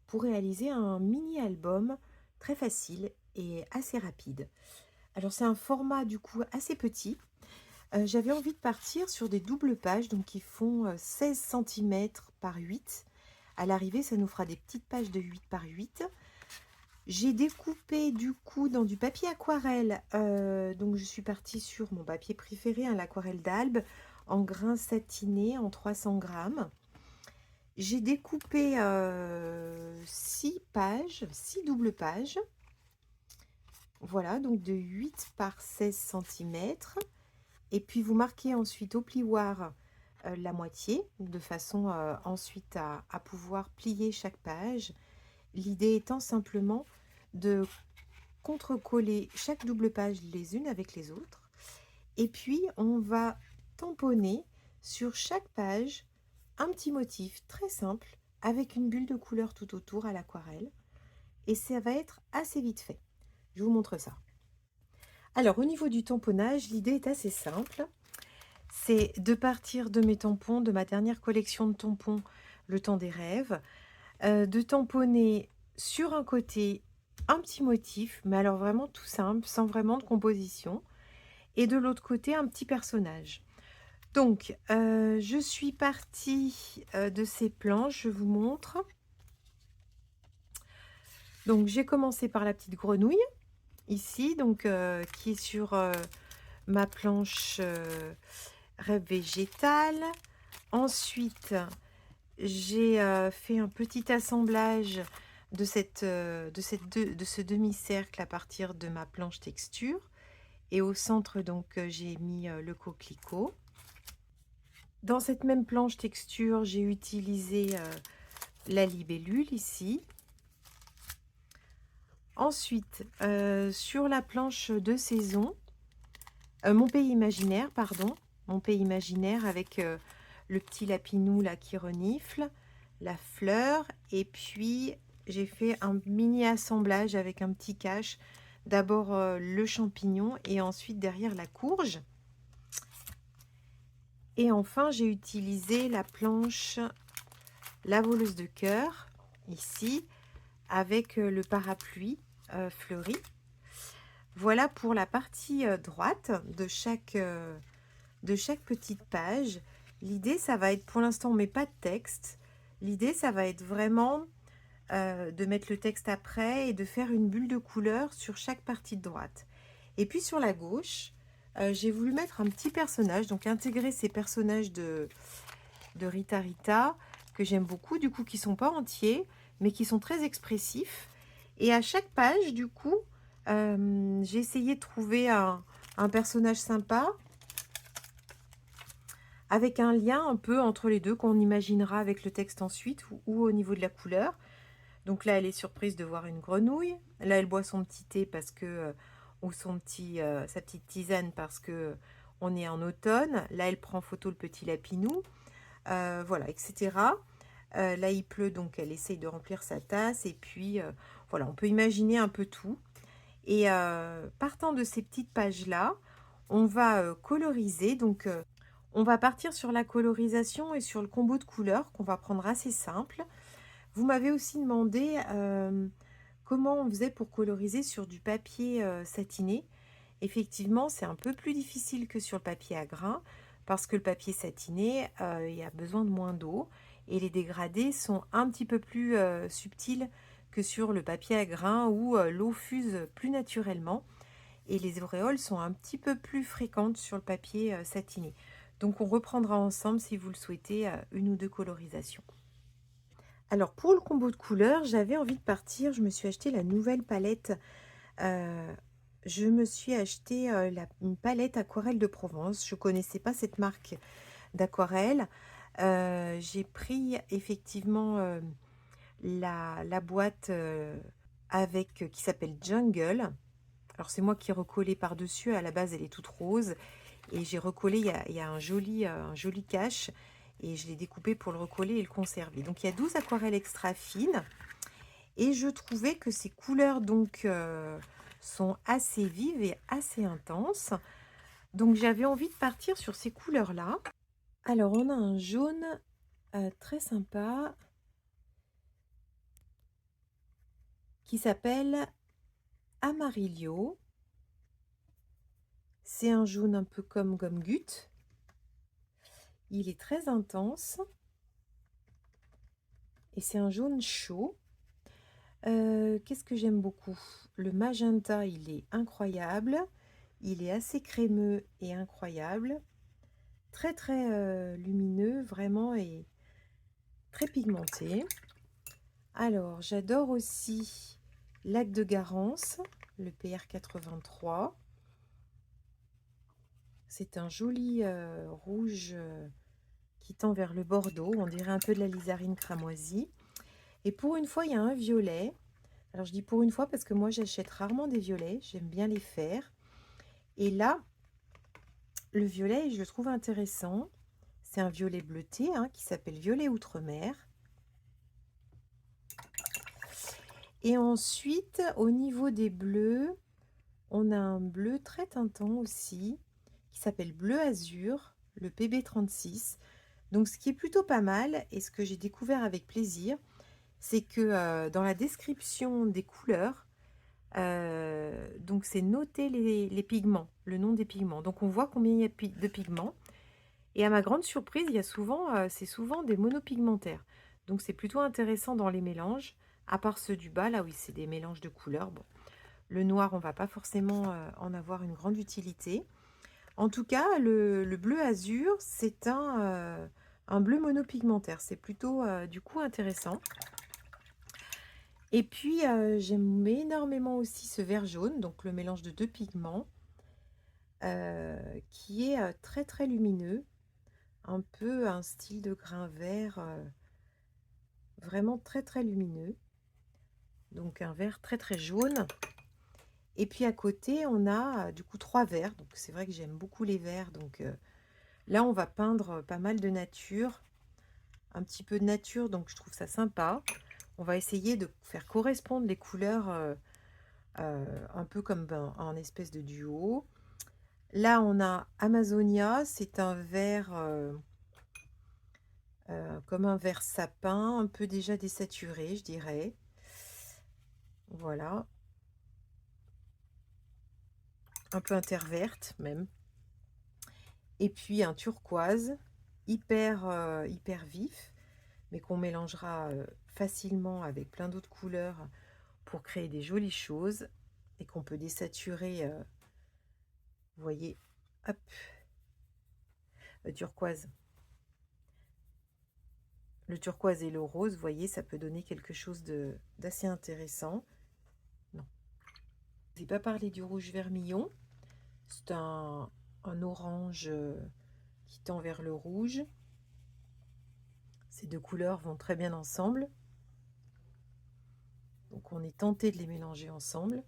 pour réaliser un mini album très facile et assez rapide. Alors c'est un format du coup assez petit. J'avais envie de partir sur des doubles pages donc qui font 16 centimètres par 8. À l'arrivée, ça nous fera des petites pages de 8 par 8. J'ai découpé du coup dans du papier aquarelle, donc je suis partie sur mon papier préféré, hein, l'aquarelle d'Albe, en grains satinés en 300 grammes. J'ai découpé 6 pages, 6 doubles pages, voilà, donc de 8 par 16 centimètres. Et puis vous marquez ensuite au plioir la moitié, de façon ensuite à pouvoir plier chaque page. L'idée étant simplement de contre-coller chaque double page les unes avec les autres. Et puis, on va tamponner sur chaque page un petit motif très simple avec une bulle de couleur tout autour à l'aquarelle. Et ça va être assez vite fait. Je vous montre ça. Alors, au niveau du tamponnage, l'idée est assez simple. C'est de partir de mes tampons, de ma dernière collection de tampons, Le Temps des Rêves, de tamponner sur un côté un petit motif, mais alors vraiment tout simple, sans vraiment de composition, et de l'autre côté un petit personnage. Donc, je suis partie de ces planches, je vous montre. Donc, j'ai commencé par la petite grenouille, ici, donc qui est sur ma planche Rêve végétal. Ensuite, j'ai fait un petit assemblage de ce demi-cercle à partir de ma planche texture. Et au centre, donc, j'ai mis le coquelicot. Dans cette même planche texture, j'ai utilisé la libellule ici. Ensuite, sur la planche de saison, mon pays imaginaire, pardon, mon pays imaginaire avec le petit lapinou là qui renifle, la fleur, et puis j'ai fait un mini assemblage avec un petit cache. D'abord le champignon et ensuite derrière la courge. Et enfin, j'ai utilisé la planche La voleuse de cœur, ici, avec le parapluie fleuri. Voilà pour la partie droite de chaque petite page. L'idée, ça va être, pour l'instant, on ne met pas de texte. L'idée, ça va être vraiment de mettre le texte après et de faire une bulle de couleur sur chaque partie de droite. Et puis sur la gauche, j'ai voulu mettre un petit personnage, donc intégrer ces personnages de Rita Rita, que j'aime beaucoup, du coup, qui sont pas entiers, mais qui sont très expressifs. Et à chaque page, du coup, j'ai essayé de trouver un personnage sympa, avec un lien un peu entre les deux, qu'on imaginera avec le texte ensuite, ou au niveau de la couleur. Donc là, elle est surprise de voir une grenouille. Là, elle boit son petit thé parce que, ou sa petite tisane parce que on est en automne. Là, elle prend photo le petit lapinou. Voilà, etc. Là, il pleut, donc elle essaye de remplir sa tasse. Et puis, voilà, on peut imaginer un peu tout. Et partant de ces petites pages-là, on va coloriser. Donc, on va partir sur la colorisation et sur le combo de couleurs qu'on va prendre assez simple. Vous m'avez aussi demandé comment on faisait pour coloriser sur du papier satiné. Effectivement, c'est un peu plus difficile que sur le papier à grains parce que le papier satiné, il a besoin de moins d'eau et les dégradés sont un petit peu plus subtils que sur le papier à grains où l'eau fuse plus naturellement et les auréoles sont un petit peu plus fréquentes sur le papier satiné. Donc on reprendra ensemble, si vous le souhaitez, une ou deux colorisations. Alors pour le combo de couleurs, j'avais envie de partir, je me suis acheté la nouvelle palette, heu, je me suis acheté, une palette Aquarelle de Provence. Je connaissais pas cette marque d'aquarelle. J'ai pris effectivement, la boîte, avec qui s'appelle Jungle. Alors c'est moi qui ai recollé par-dessus, à la base elle est toute rose et j'ai recollé, il y a un joli cache et je l'ai découpé pour le recoller et le conserver. Donc il y a 12 aquarelles extra fines et je trouvais que ces couleurs donc sont assez vives et assez intenses. Donc j'avais envie de partir sur ces couleurs-là. Alors on a un jaune très sympa. qui s'appelle Amarillo. C'est un jaune un peu comme gomme goutte. Il est très intense et c'est un jaune chaud. Qu'est-ce que j'aime beaucoup? Le magenta, il est incroyable. Il est assez crémeux et incroyable. Très très lumineux, vraiment, et très pigmenté. Alors, j'adore aussi Lac de Garance, le PR83. C'est un joli rouge qui tend vers le bordeaux. On dirait un peu de la lizarine cramoisie. Et pour une fois, il y a un violet. Alors, je dis pour une fois parce que moi, j'achète rarement des violets. J'aime bien les faire. Et là, le violet, je le trouve intéressant. C'est un violet bleuté hein, qui s'appelle Violet Outre-mer. Et ensuite, au niveau des bleus, on a un bleu très tintant aussi, qui s'appelle Bleu Azur, le PB36. Donc ce qui est plutôt pas mal, et ce que j'ai découvert avec plaisir, c'est que dans la description des couleurs, donc c'est noté les pigments, le nom des pigments. Donc on voit combien il y a de pigments. Et à ma grande surprise, il y a souvent, c'est souvent des monopigmentaires. Donc c'est plutôt intéressant dans les mélanges, à part ceux du bas, là oui, c'est des mélanges de couleurs. Bon, le noir, on va pas forcément en avoir une grande utilité. En tout cas, le bleu azur, c'est un bleu monopigmentaire. C'est plutôt du coup intéressant. Et puis, j'aime énormément aussi ce vert jaune, donc le mélange de deux pigments, qui est très très lumineux. Un peu un style de grain vert vraiment très très lumineux. Donc un vert très très jaune. Et puis à côté, on a du coup 3 verts. Donc c'est vrai que j'aime beaucoup les verts. Donc là, on va peindre pas mal de nature. Un petit peu de nature, donc je trouve ça sympa. On va essayer de faire correspondre les couleurs un peu comme en espèce de duo. Là, on a Amazonia. C'est un vert comme un vert sapin, un peu déjà désaturé, je dirais. Voilà. Un peu interverte même. Et puis un turquoise hyper vif, mais qu'on mélangera facilement avec plein d'autres couleurs pour créer des jolies choses et qu'on peut désaturer, vous voyez, hop, turquoise. Le turquoise et le rose, vous voyez, ça peut donner quelque chose d'assez intéressant. Non. Je n'ai pas parlé du rouge vermillon. C'est un orange qui tend vers le rouge. Ces deux couleurs vont très bien ensemble. Donc on est tenté de les mélanger ensemble.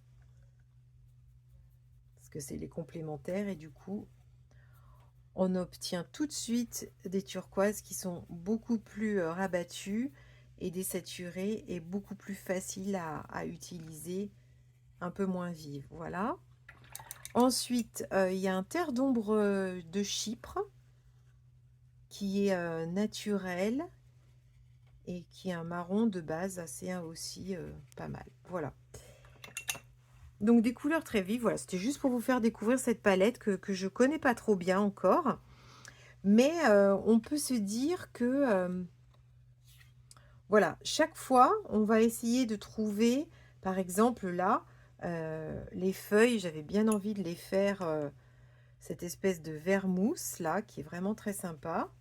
Parce que c'est les complémentaires et du coup, on obtient tout de suite des turquoises qui sont beaucoup plus rabattues et désaturées et beaucoup plus faciles à utiliser, un peu moins vives. Voilà. Ensuite, il y a un terre d'ombre de Chypre qui est naturel et qui est un marron de base assez aussi pas mal. Voilà. Donc des couleurs très vives. Voilà, c'était juste pour vous faire découvrir cette palette que je connais pas trop bien encore. Mais on peut se dire que voilà, chaque fois, on va essayer de trouver, par exemple là, les feuilles, j'avais bien envie de les faire cette espèce de vert mousse là, qui est vraiment très sympa.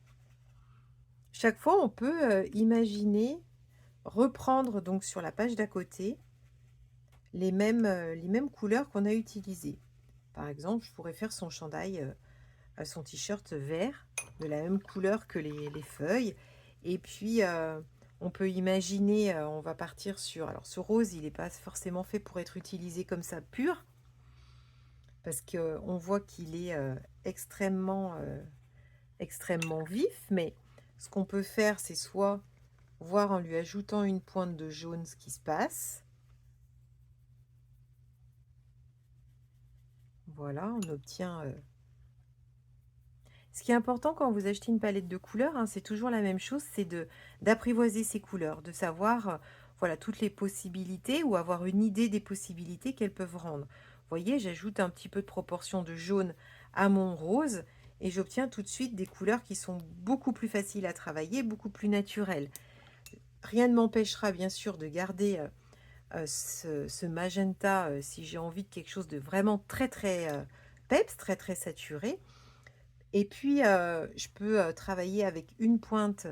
Chaque fois, on peut imaginer reprendre donc sur la page d'à côté les mêmes couleurs qu'on a utilisées. Par exemple, je pourrais faire son chandail, son t-shirt vert, de la même couleur que les feuilles. Et puis, on peut imaginer, on va partir sur... Alors, ce rose, il n'est pas forcément fait pour être utilisé comme ça pur, parce qu'on voit qu'il est extrêmement vif. Mais ce qu'on peut faire, c'est soit voir en lui ajoutant une pointe de jaune ce qui se passe. Voilà, on obtient... Ce qui est important quand vous achetez une palette de couleurs, hein, c'est toujours la même chose, c'est d'apprivoiser ces couleurs, de savoir, voilà, toutes les possibilités ou avoir une idée des possibilités qu'elles peuvent rendre. Vous voyez, j'ajoute un petit peu de proportion de jaune à mon rose et j'obtiens tout de suite des couleurs qui sont beaucoup plus faciles à travailler, beaucoup plus naturelles. Rien ne m'empêchera bien sûr de garder ce magenta si j'ai envie de quelque chose de vraiment très très peps, très très saturé. Et puis je peux travailler avec une pointe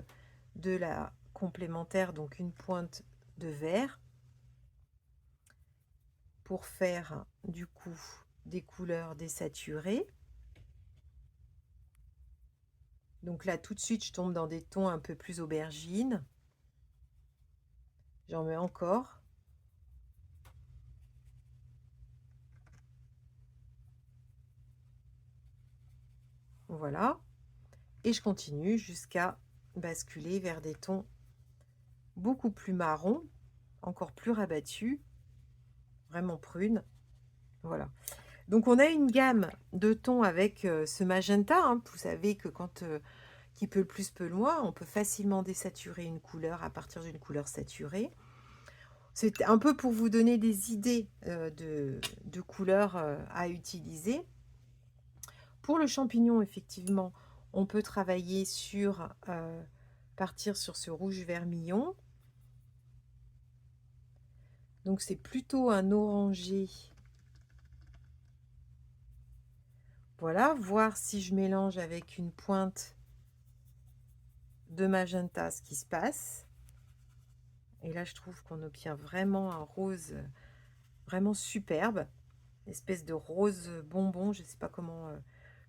de la complémentaire, donc une pointe de vert, pour faire du coup des couleurs désaturées. Donc là tout de suite je tombe dans des tons un peu plus aubergine. J'en mets encore. Voilà. Et je continue jusqu'à basculer vers des tons beaucoup plus marron, encore plus rabattus, vraiment prune. Voilà. Donc on a une gamme de tons avec ce magenta, hein. Vous savez que quand qui peut le plus peut le moins, on peut facilement désaturer une couleur à partir d'une couleur saturée. C'est un peu pour vous donner des idées de couleurs à utiliser. Pour le champignon, effectivement, on peut travailler sur partir sur ce rouge vermillon. Donc c'est plutôt un orangé. Voilà, voir si je mélange avec une pointe de magenta ce qui se passe. Et là, je trouve qu'on obtient vraiment un rose vraiment superbe, une espèce de rose bonbon, je ne sais pas comment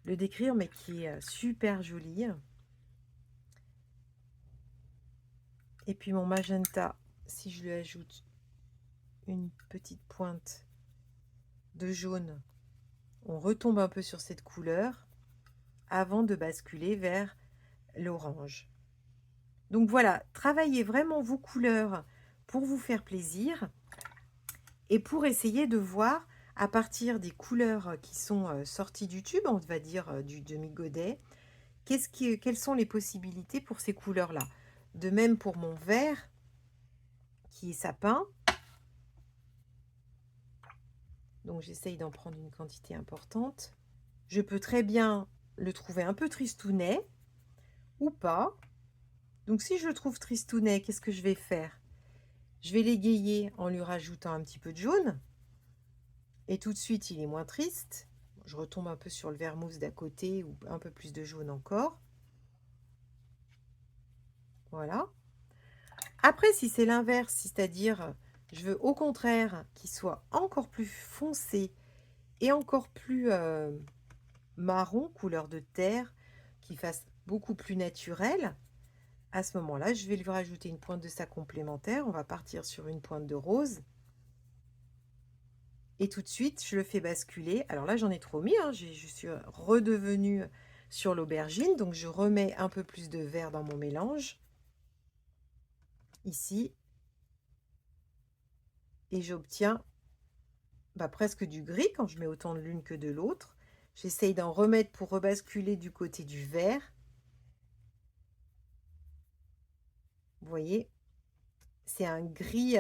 le décrire, mais qui est super joli. Et puis mon magenta, si je lui ajoute une petite pointe de jaune, on retombe un peu sur cette couleur avant de basculer vers l'orange. Donc voilà, travaillez vraiment vos couleurs pour vous faire plaisir et pour essayer de voir à partir des couleurs qui sont sorties du tube, on va dire du demi-godet, quelles sont les possibilités pour ces couleurs-là. De même pour mon vert, qui est sapin. Donc j'essaye d'en prendre une quantité importante. Je peux très bien le trouver un peu tristounet ou pas. Donc si je le trouve tristounet, qu'est-ce que je vais faire? Je vais l'égayer en lui rajoutant un petit peu de jaune. Et tout de suite, il est moins triste. Je retombe un peu sur le vert mousse d'à côté ou un peu plus de jaune encore. Voilà. Après, si c'est l'inverse, c'est-à-dire je veux au contraire qu'il soit encore plus foncé et encore plus marron, couleur de terre, qu'il fasse beaucoup plus naturel, à ce moment-là, je vais lui rajouter une pointe de sa complémentaire. On va partir sur une pointe de rose. Et tout de suite, je le fais basculer. Alors là, j'en ai trop mis, hein. Je suis redevenue sur l'aubergine. Donc, je remets un peu plus de vert dans mon mélange. Ici. Et j'obtiens presque du gris quand je mets autant de l'une que de l'autre. J'essaye d'en remettre pour rebasculer du côté du vert. Vous voyez, c'est un gris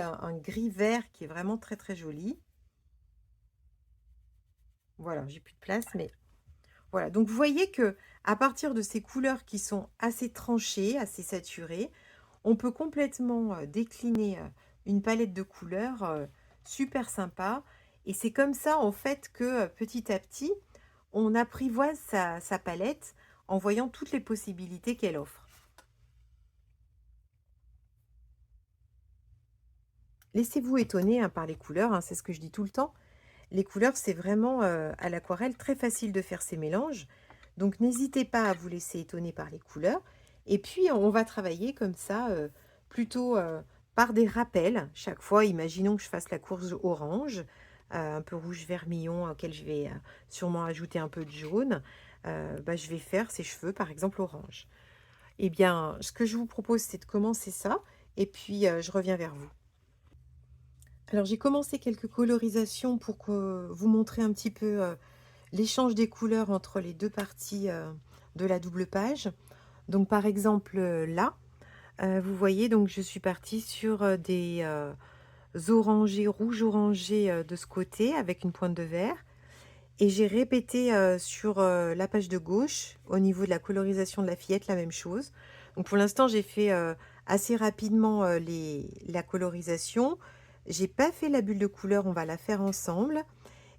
vert qui est vraiment très très joli. Voilà, j'ai plus de place, mais voilà. Donc vous voyez que à partir de ces couleurs qui sont assez tranchées, assez saturées, on peut complètement décliner une palette de couleurs super sympa. Et c'est comme ça en fait que petit à petit, on apprivoise sa palette en voyant toutes les possibilités qu'elle offre. Laissez-vous étonner hein, par les couleurs, hein, c'est ce que je dis tout le temps. Les couleurs, c'est vraiment à l'aquarelle très facile de faire ces mélanges. Donc n'hésitez pas à vous laisser étonner par les couleurs. Et puis on va travailler comme ça, plutôt par des rappels. Chaque fois, imaginons que je fasse la courge orange, un peu rouge vermillon, auquel je vais sûrement ajouter un peu de jaune. Je vais faire ses cheveux, par exemple, orange. Eh bien, ce que je vous propose, c'est de commencer ça. Et puis, je reviens vers vous. Alors, j'ai commencé quelques colorisations pour vous montrer un petit peu l'échange des couleurs entre les deux parties de la double page. Donc, par exemple, là, Vous voyez, donc je suis partie sur, des, orangés, rouge orangé, de ce côté avec une pointe de vert et j'ai répété, sur, la page de gauche, au niveau de la colorisation de la fillette, la même chose. Donc pour l'instant, j'ai fait, assez rapidement, la colorisation. J'ai pas fait la bulle de couleur, on va la faire ensemble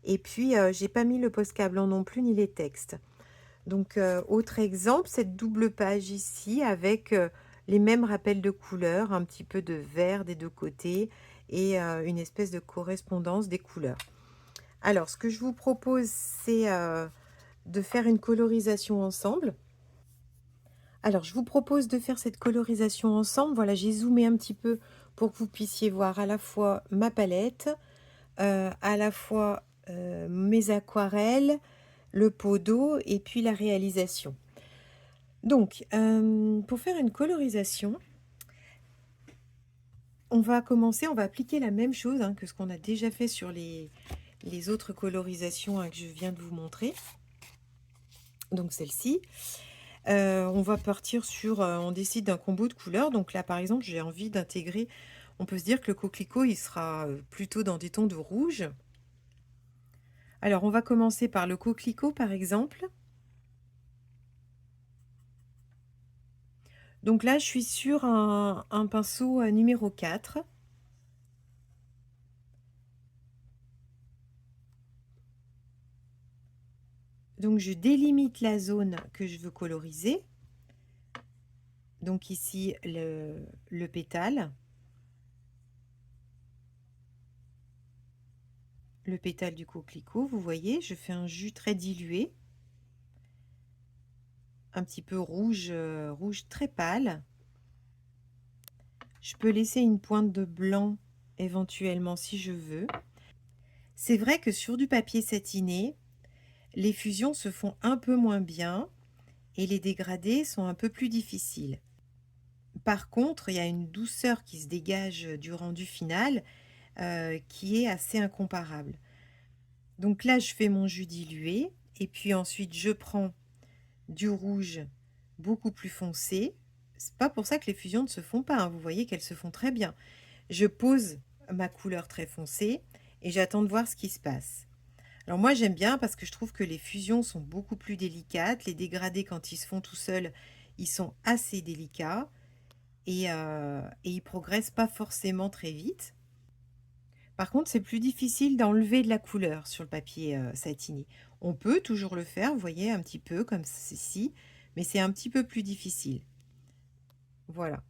et puis, j'ai pas mis le post-it blanc non plus, ni les textes. Donc, autre exemple, cette double page ici avec, les mêmes rappels de couleurs, un petit peu de vert des 2 côtés et une espèce de correspondance des couleurs. Alors, ce que je vous propose, c'est, de faire une colorisation ensemble. Alors, je vous propose de faire cette colorisation ensemble. Voilà, j'ai zoomé un petit peu pour que vous puissiez voir à la fois ma palette, à la fois, mes aquarelles, le pot d'eau et puis la réalisation. Donc, pour faire une colorisation, on va commencer, on va appliquer la même chose hein, que ce qu'on a déjà fait sur les autres colorisations hein, que je viens de vous montrer. Donc celle-ci. On va partir sur, on décide d'un combo de couleurs. Donc là, par exemple, j'ai envie d'intégrer, on peut se dire que le coquelicot, il sera plutôt dans des tons de rouge. Alors, on va commencer par le coquelicot, par exemple. Donc là, je suis sur un pinceau numéro 4. Donc, je délimite la zone que je veux coloriser. Donc ici, le pétale. Le pétale du coquelicot, vous voyez, je fais un jus très dilué. Un petit peu rouge, rouge très pâle. Je peux laisser une pointe de blanc éventuellement si je veux. C'est vrai que sur du papier satiné, les fusions se font un peu moins bien et les dégradés sont un peu plus difficiles. Par contre, il y a une douceur qui se dégage du rendu final qui est assez incomparable. Donc là, je fais mon jus dilué et puis ensuite je prends du rouge beaucoup plus foncé. C'est pas pour ça que les fusions ne se font pas, hein. Vous voyez qu'elles se font très bien. Je pose ma couleur très foncée et j'attends de voir ce qui se passe. Alors moi j'aime bien parce que je trouve que les fusions sont beaucoup plus délicates. Les dégradés quand ils se font tout seuls, ils sont assez délicats et ils progressent pas forcément très vite. Par contre, c'est plus difficile d'enlever de la couleur sur le papier satiné. On peut toujours le faire, vous voyez, un petit peu comme ceci, mais c'est un petit peu plus difficile. Voilà.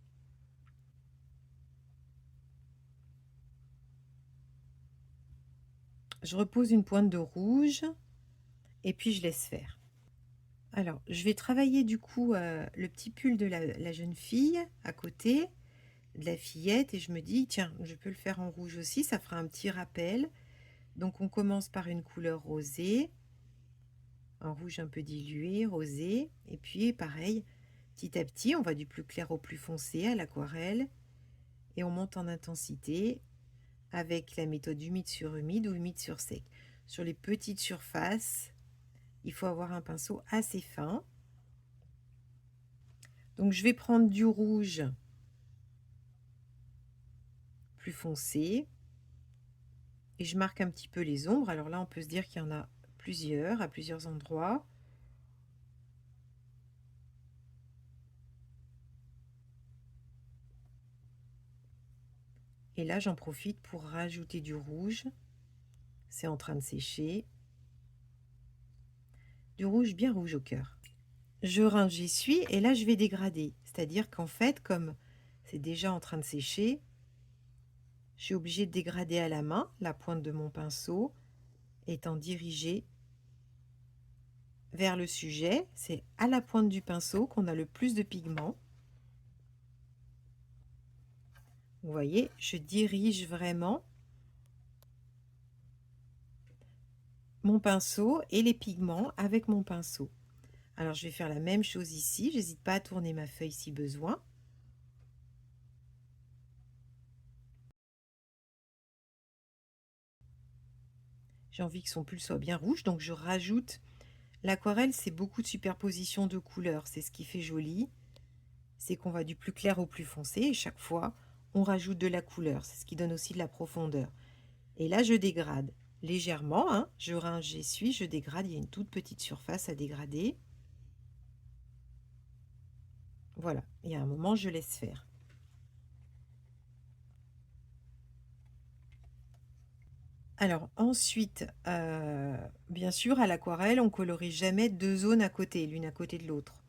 Je repose une pointe de rouge et puis je laisse faire. Alors, je vais travailler du coup le petit pull de la jeune fille à côté de la fillette et je me dis, tiens, je peux le faire en rouge aussi, ça fera un petit rappel. Donc, on commence par une couleur rosée, un rouge un peu dilué, rosé, et puis pareil, petit à petit, on va du plus clair au plus foncé à l'aquarelle et on monte en intensité avec la méthode humide sur humide ou humide sur sec. Sur les petites surfaces, il faut avoir un pinceau assez fin. Donc je vais prendre du rouge plus foncé et je marque un petit peu les ombres. Alors là, on peut se dire qu'il y en a plusieurs, à plusieurs endroits. Et là, j'en profite pour rajouter du rouge. C'est en train de sécher. Du rouge bien rouge au cœur. Je rince, j'essuie et là, je vais dégrader. C'est-à-dire qu'en fait, comme c'est déjà en train de sécher, je suis obligée de dégrader à la main, la pointe de mon pinceau étant dirigée vers le sujet. C'est à la pointe du pinceau qu'on a le plus de pigments. Vous voyez, je dirige vraiment mon pinceau et les pigments avec mon pinceau. Alors je vais faire la même chose ici, j'hésite pas à tourner ma feuille si besoin. J'ai envie que son pull soit bien rouge, donc je rajoute. L'aquarelle, c'est beaucoup de superposition de couleurs, c'est ce qui fait joli. c'est qu'on va du plus clair au plus foncé et chaque fois, on rajoute de la couleur. C'est ce qui donne aussi de la profondeur. Et là, je dégrade légèrement, hein, je rince, j'essuie, je dégrade. Il y a une toute petite surface à dégrader. Voilà, et à un moment, je laisse faire. Alors ensuite, bien sûr, à l'aquarelle, on colorie jamais 2 zones à côté, l'une à côté de l'autre.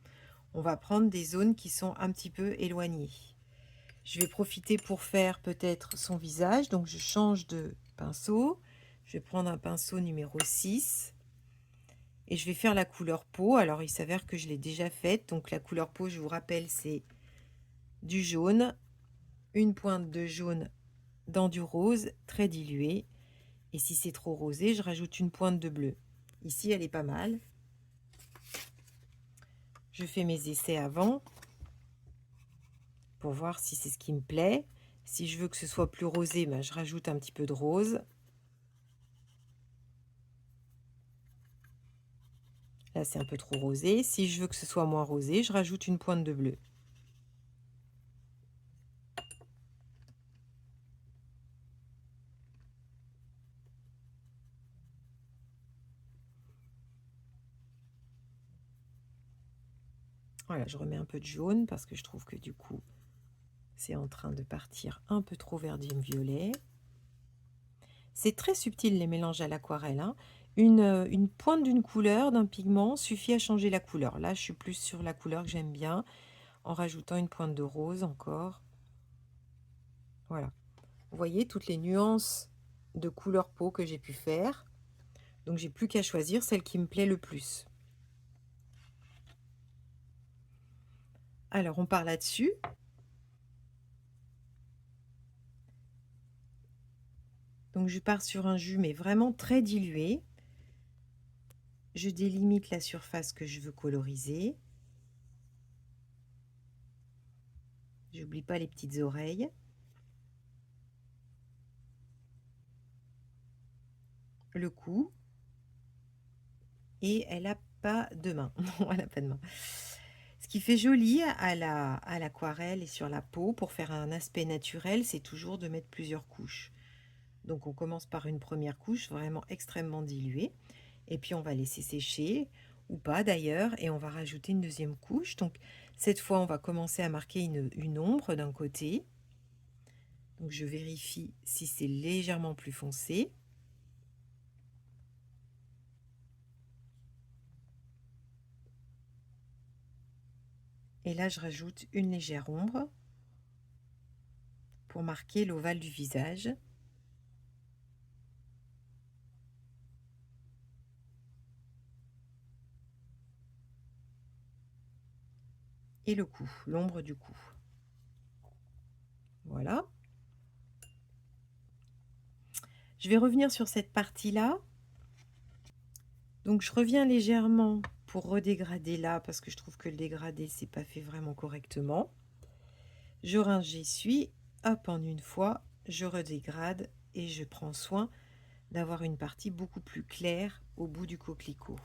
On va prendre des zones qui sont un petit peu éloignées. Je vais profiter pour faire peut-être son visage, donc je change de pinceau. Je vais prendre un pinceau numéro 6 et je vais faire la couleur peau. Alors il s'avère que je l'ai déjà faite, donc la couleur peau, je vous rappelle, c'est du jaune, une pointe de jaune dans du rose très dilué. Et si c'est trop rosé, je rajoute une pointe de bleu. Ici, elle est pas mal. Je fais mes essais avant pour voir si c'est ce qui me plaît. Si je veux que ce soit plus rosé, ben, je rajoute un petit peu de rose. Là, c'est un peu trop rosé. Si je veux que ce soit moins rosé, je rajoute une pointe de bleu. Voilà, je remets un peu de jaune parce que je trouve que du coup, c'est en train de partir un peu trop verdine-violet. C'est très subtil les mélanges à l'aquarelle, hein. Une pointe d'une couleur, d'un pigment, suffit à changer la couleur. Là, je suis plus sur la couleur que j'aime bien, en rajoutant une pointe de rose encore. Voilà. Vous voyez toutes les nuances de couleur peau que j'ai pu faire. Donc, j'ai plus qu'à choisir celle qui me plaît le plus. Alors, on part là-dessus. Donc, je pars sur un jus, mais vraiment très dilué. Je délimite la surface que je veux coloriser. J'oublie pas les petites oreilles. Le cou. Et elle n'a pas de main. Non, elle n'a pas de main. Ce qui fait joli à l'aquarelle et sur la peau, pour faire un aspect naturel, c'est toujours de mettre plusieurs couches. Donc on commence par une première couche vraiment extrêmement diluée. Et puis on va laisser sécher, ou pas d'ailleurs, et on va rajouter une deuxième couche. Donc cette fois, on va commencer à marquer une ombre d'un côté. Donc je vérifie si c'est légèrement plus foncé. Et là, je rajoute une légère ombre pour marquer l'ovale du visage. Et le cou, l'ombre du cou. Voilà. Je vais revenir sur cette partie-là. Donc je reviens légèrement pour redégrader là, parce que je trouve que le dégradé, c'est pas fait vraiment correctement. Je rince, j'essuie, hop, en une fois, je redégrade et je prends soin d'avoir une partie beaucoup plus claire au bout du coquelicot.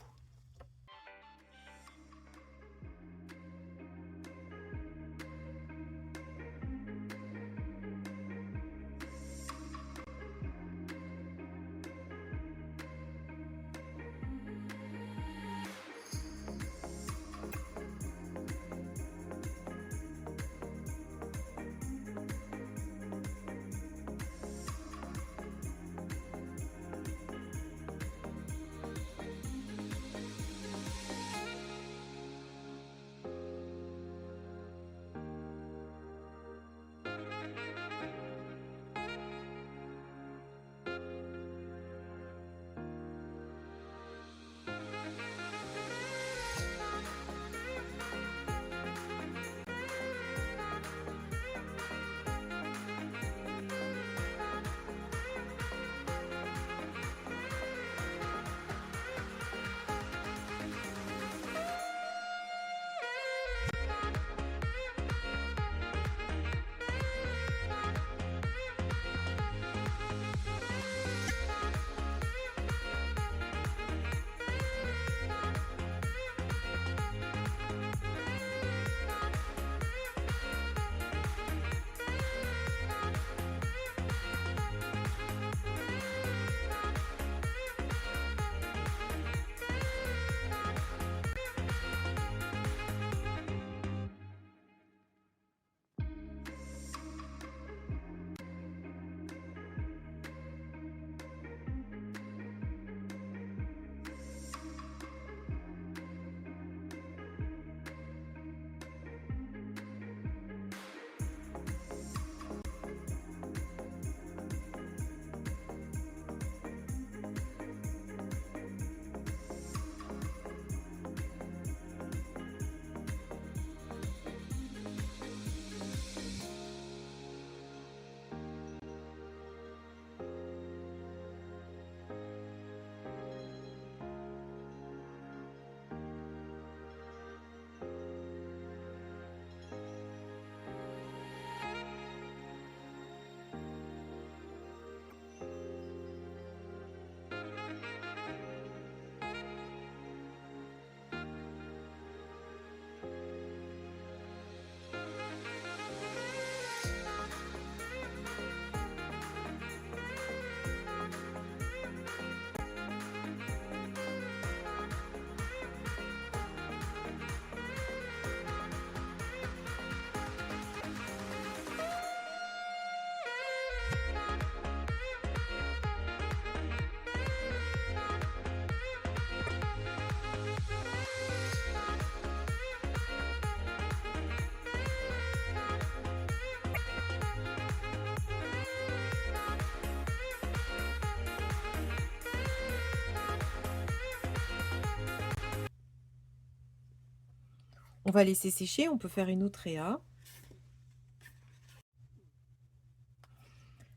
On va laisser sécher, on peut faire une autre réa.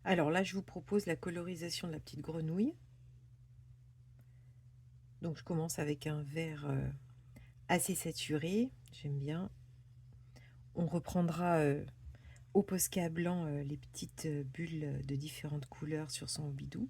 Alors là, je vous propose la colorisation de la petite grenouille. Donc je commence avec un vert assez saturé, j'aime bien. On reprendra au Posca blanc les petites bulles de différentes couleurs sur son bidou.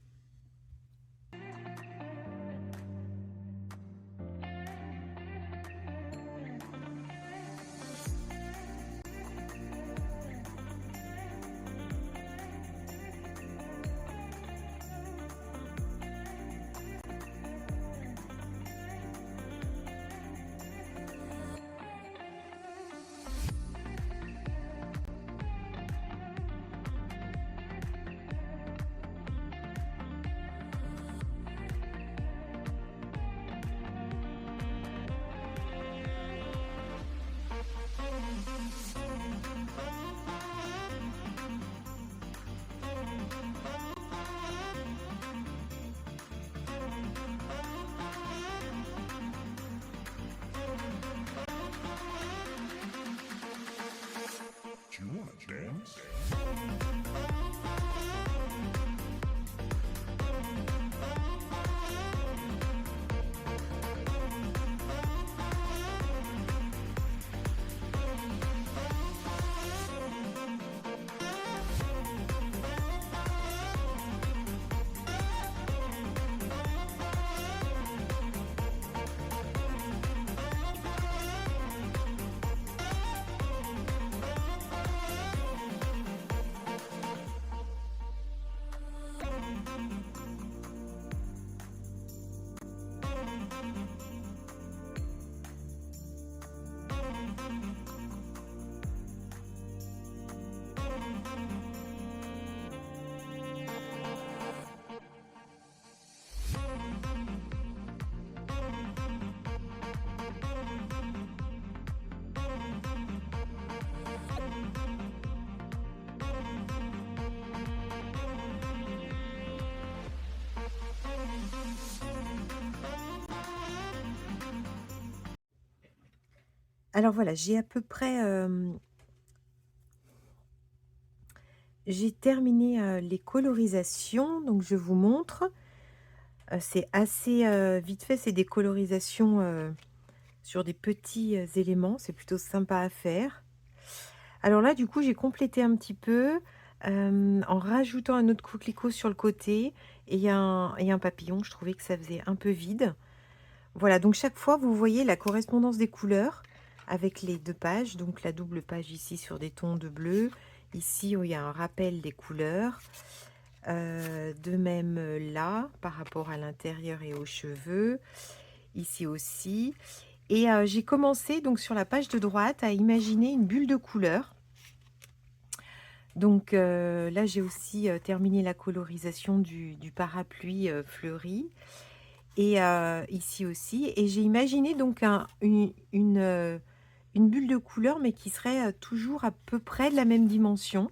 Do you wanna dance? Alors voilà, j'ai à peu près j'ai terminé les colorisations, donc je vous montre. C'est assez vite fait, c'est des colorisations sur des petits éléments, c'est plutôt sympa à faire. Alors là, du coup, j'ai complété un petit peu en rajoutant un autre coquelicot sur le côté et un papillon. Je trouvais que ça faisait un peu vide. Voilà, donc chaque fois, vous voyez la correspondance des couleurs avec les deux pages. Donc la double page ici sur des tons de bleu. Ici, où il y a un rappel des couleurs. De même là, par rapport à l'intérieur et aux cheveux. Ici aussi. Et j'ai commencé donc sur la page de droite à imaginer une bulle de couleur. Donc là, j'ai aussi terminé la colorisation du parapluie fleuri. Et ici aussi. Et j'ai imaginé donc une bulle de couleur, mais qui serait toujours à peu près de la même dimension.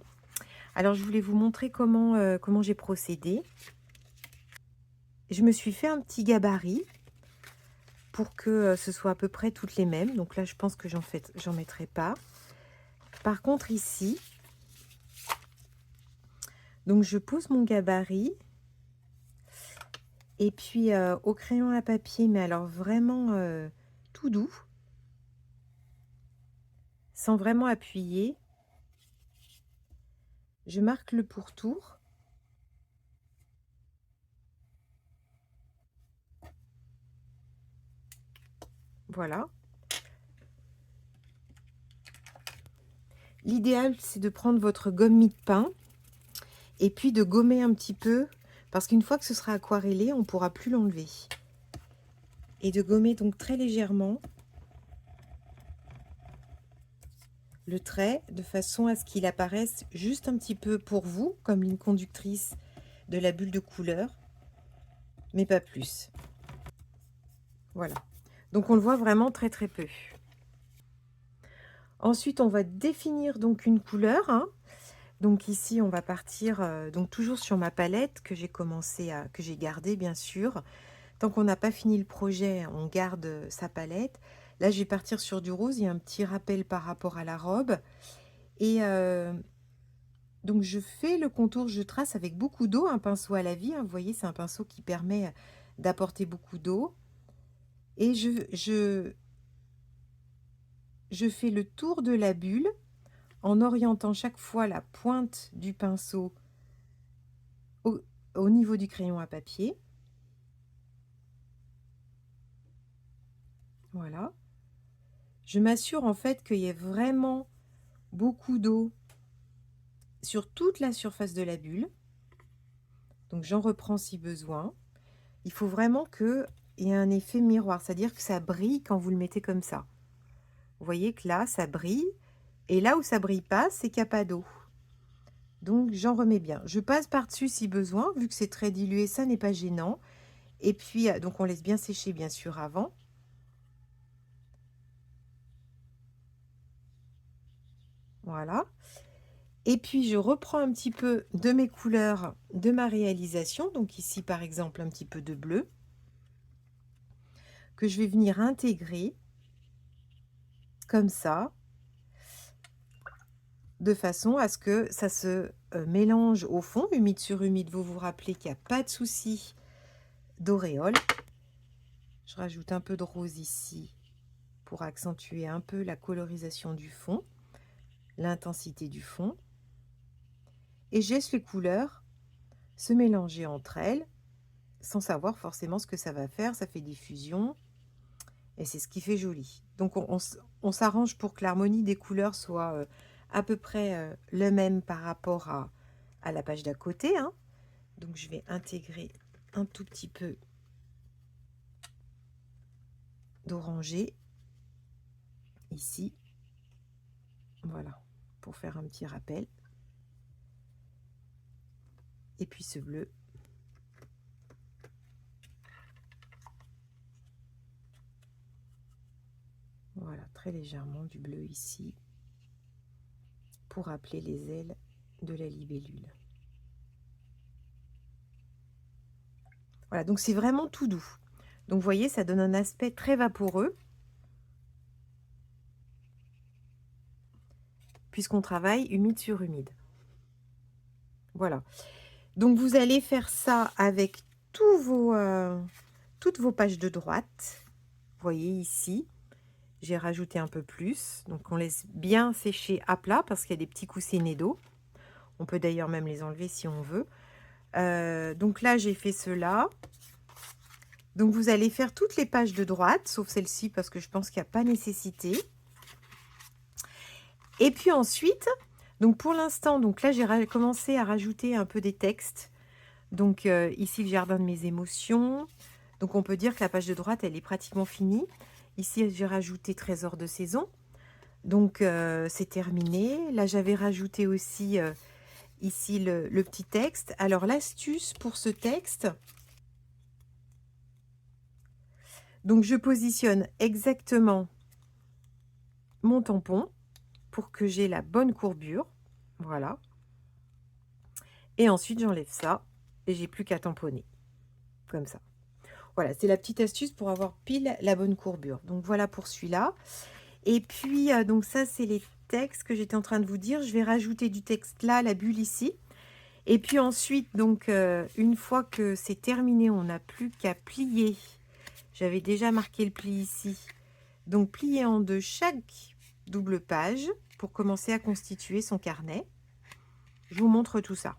Alors, je voulais vous montrer comment j'ai procédé. Je me suis fait un petit gabarit pour que ce soit à peu près toutes les mêmes. Donc là, je pense que j'en mettrai pas. Par contre, ici, donc je pose mon gabarit. Et puis, au crayon à papier, mais alors vraiment tout doux, sans vraiment appuyer, je marque le pourtour. Voilà. L'idéal, c'est de prendre votre gomme mie-de-pain et puis de gommer un petit peu, parce qu'une fois que ce sera aquarellé, on ne pourra plus l'enlever. Et de gommer donc très légèrement le trait, de façon à ce qu'il apparaisse juste un petit peu pour vous, comme ligne conductrice de la bulle de couleur, mais pas plus. Voilà. Donc on le voit vraiment très très peu. Ensuite, on va définir donc une couleur, hein. Donc ici, on va partir donc toujours sur ma palette que j'ai gardée bien sûr. Tant qu'on n'a pas fini le projet, on garde sa palette. Là, je vais partir sur du rose. Il y a un petit rappel par rapport à la robe. Et donc, je fais le contour, je trace avec beaucoup d'eau, un pinceau à la vie, hein. Vous voyez, c'est un pinceau qui permet d'apporter beaucoup d'eau. Et je fais le tour de la bulle en orientant chaque fois la pointe du pinceau au, au niveau du crayon à papier. Voilà. Je m'assure en fait qu'il y ait vraiment beaucoup d'eau sur toute la surface de la bulle. Donc j'en reprends si besoin. Il faut vraiment qu'il y ait un effet miroir, c'est-à-dire que ça brille quand vous le mettez comme ça. Vous voyez que là, ça brille. Et là où ça brille pas, c'est qu'il n'y a pas d'eau. Donc j'en remets bien. Je passe par-dessus si besoin, vu que c'est très dilué, ça n'est pas gênant. Et puis, donc on laisse bien sécher bien sûr avant. Voilà. Et puis je reprends un petit peu de mes couleurs de ma réalisation. Donc ici par exemple un petit peu de bleu. Que je vais venir intégrer comme ça. De façon à ce que ça se mélange au fond, humide sur humide. Vous vous rappelez qu'il n'y a pas de souci d'auréole. Je rajoute un peu de rose ici pour accentuer un peu la colorisation du fond, l'intensité du fond. Et je laisse les couleurs se mélanger entre elles sans savoir forcément ce que ça va faire. Ça fait des fusions et c'est ce qui fait joli. Donc on s'arrange pour que l'harmonie des couleurs soit à peu près le même par rapport à la page d'à côté, hein. Donc je vais intégrer un tout petit peu d'orangé ici, voilà, pour faire un petit rappel. Et puis ce bleu. Voilà, très légèrement du bleu ici, pour rappeler les ailes de la libellule. Voilà, donc c'est vraiment tout doux. Donc vous voyez, ça donne un aspect très vaporeux, puisqu'on travaille humide sur humide. Voilà. Donc vous allez faire ça avec toutes vos pages de droite. Vous voyez ici, j'ai rajouté un peu plus. Donc on laisse bien sécher à plat parce qu'il y a des petits coussinets d'eau. On peut d'ailleurs même les enlever si on veut. Donc là, j'ai fait cela. Donc vous allez faire toutes les pages de droite, sauf celle-ci parce que je pense qu'il n'y a pas nécessité. Et puis ensuite, donc pour l'instant, donc là j'ai commencé à rajouter un peu des textes. Donc ici le jardin de mes émotions. Donc on peut dire que la page de droite elle est pratiquement finie. Ici j'ai rajouté trésor de saison. Donc c'est terminé. Là j'avais rajouté aussi ici le petit texte. Alors l'astuce pour ce texte, donc je positionne exactement mon tampon pour que j'ai la bonne courbure. Voilà. Et ensuite, j'enlève ça et j'ai plus qu'à tamponner. Comme ça. Voilà, c'est la petite astuce pour avoir pile la bonne courbure. Donc voilà pour celui-là. Et puis, donc ça, c'est les textes que j'étais en train de vous dire. Je vais rajouter du texte là, la bulle ici. Et puis ensuite, donc, une fois que c'est terminé, on n'a plus qu'à plier. J'avais déjà marqué le pli ici. Donc, plier en deux chaque double page pour commencer à constituer son carnet. Je vous montre tout ça.